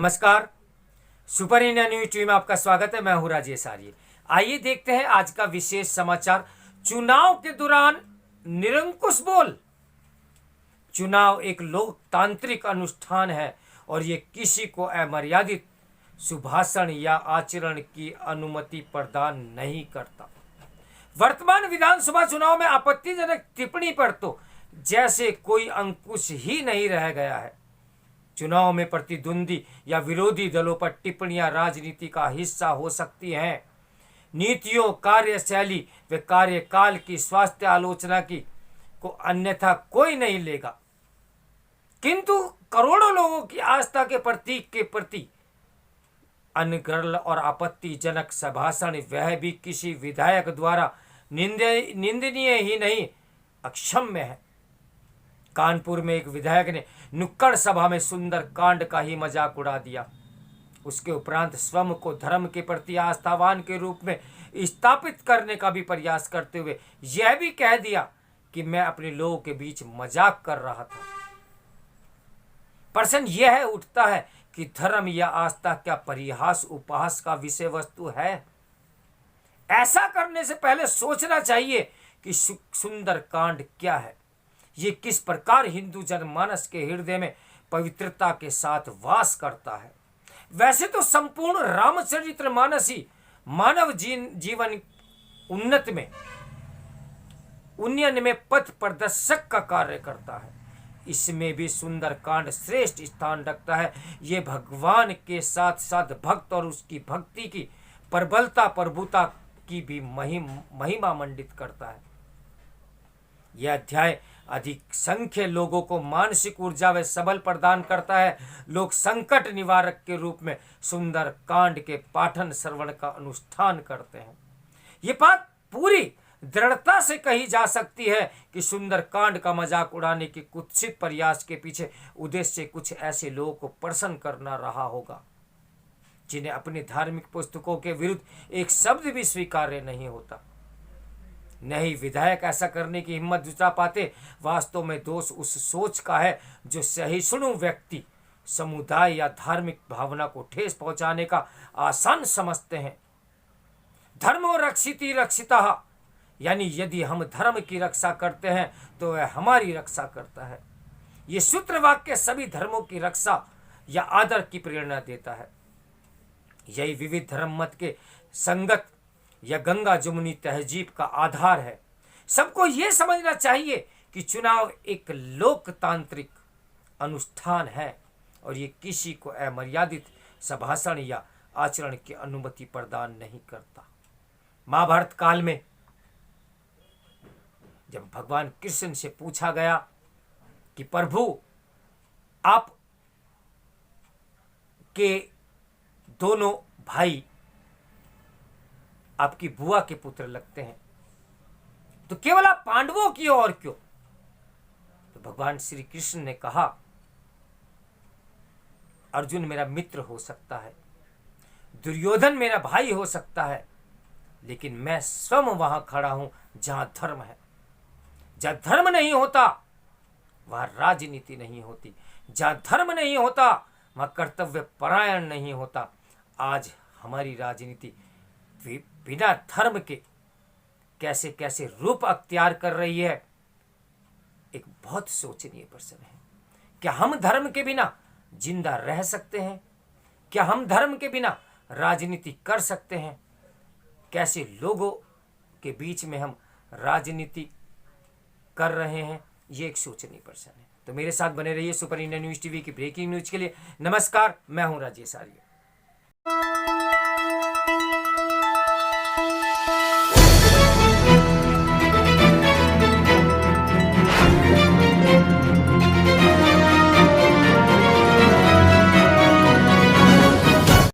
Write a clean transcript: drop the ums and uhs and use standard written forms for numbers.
नमस्कार। Super India news TV में आपका स्वागत है। मैं हूं राजेश आर्य। आइए देखते हैं आज का विशेष समाचार। चुनाव के दौरान निरंकुश बोल। चुनाव एक लोकतांत्रिक अनुष्ठान है और ये किसी को अमर्यादित सुभाषण या आचरण की अनुमति प्रदान नहीं करता। वर्तमान विधानसभा चुनाव में आपत्तिजनक टिप्पणी पर तो जैसे कोई अंकुश ही नहीं रह गया है। चुनाव में प्रतिद्वंदी या विरोधी दलों पर टिप्पणियां राजनीति का हिस्सा हो सकती हैं। नीतियों, कार्यशैली व कार्यकाल की स्वास्थ्य आलोचना की को अन्यथा कोई नहीं लेगा, किंतु करोड़ों लोगों की आस्था के प्रतीक के प्रति अनर्गल और आपत्तिजनक संभाषण, वह भी किसी विधायक द्वारा निंदनीय ही नहीं अक्षम्य है। कानपुर में एक विधायक ने नुक्कड़ सभा में सुंदर कांड का ही मजाक उड़ा दिया। उसके उपरांत स्वयं को धर्म के प्रति आस्थावान के रूप में स्थापित करने का भी प्रयास करते हुए यह भी कह दिया कि मैं अपने लोगों के बीच मजाक कर रहा था। प्रश्न यह उठता है कि धर्म या आस्था क्या परिहास उपहास का विषय वस्तु है? ऐसा करने से पहले सोचना चाहिए कि सुंदर कांड क्या है, ये किस प्रकार हिंदू जनमानस के हृदय में पवित्रता के साथ वास करता है। वैसे तो संपूर्ण रामचरितमानस ही मानव जीवन उन्नयन में पथ प्रदर्शक का कार्य करता है। इसमें भी सुंदरकांड श्रेष्ठ स्थान रखता है। ये भगवान के साथ साथ भक्त और उसकी भक्ति की प्रबलता प्रभुता की भी महिमा मंडित करता है। यह अध्याय अधिक संख्य लोगों को मानसिक ऊर्जा व सबल प्रदान करता है। लोग संकट निवारक के रूप में सुंदर कांड के पाठन श्रवण का अनुष्ठान करते हैं। ये बात पूरी दृढ़ता से कही जा सकती है कि सुंदर कांड का मजाक उड़ाने के कुत्सित प्रयास के पीछे उद्देश्य कुछ ऐसे लोगों को प्रसन्न करना रहा होगा जिन्हें अपनी धार्मिक पुस्तकों के विरुद्ध एक शब्द भी स्वीकार्य नहीं होता। नहीं, विधायक ऐसा करने की हिम्मत जुटा पाते। वास्तव में दोष उस सोच का है जो सहिष्णु व्यक्ति, समुदाय या धार्मिक भावना को ठेस पहुंचाने का आसान समझते हैं। धर्मो रक्षिति रक्षिता, यानी यदि हम धर्म की रक्षा करते हैं तो वह हमारी रक्षा करता है। ये सूत्र वाक्य सभी धर्मों की रक्षा या आदर की प्रेरणा देता है। यही विविध धर्म मत के संगत या गंगा जमुनी तहजीब का आधार है। सबको यह समझना चाहिए कि चुनाव एक लोकतांत्रिक अनुष्ठान है और ये किसी को अमर्यादित संभाषण या आचरण की अनुमति प्रदान नहीं करता। महाभारत काल में जब भगवान कृष्ण से पूछा गया कि प्रभु, आप के दोनों भाई आपकी बुआ के पुत्र लगते हैं, तो केवल आप पांडवों की और क्यों? तो भगवान श्री कृष्ण ने कहा, अर्जुन मेरा मित्र हो सकता है, दुर्योधन मेरा भाई हो सकता है, लेकिन मैं स्वयं वहां खड़ा हूं जहां धर्म है। जहां धर्म नहीं होता वहां राजनीति नहीं होती। जहां धर्म नहीं होता वहां कर्तव्य परायण नहीं होता। आज हमारी राजनीति बिना धर्म के कैसे कैसे रूप अख्तियार कर रही है, एक बहुत सोचनीय प्रश्न है। क्या हम धर्म के बिना जिंदा रह सकते हैं? क्या हम धर्म के बिना राजनीति कर सकते हैं? कैसे लोगों के बीच में हम राजनीति कर रहे हैं, ये एक सोचनीय प्रश्न है। तो मेरे साथ बने रहिए सुपर इंडिया न्यूज टीवी की ब्रेकिंग न्यूज के लिए। नमस्कार, मैं हूं राजेश आर्य।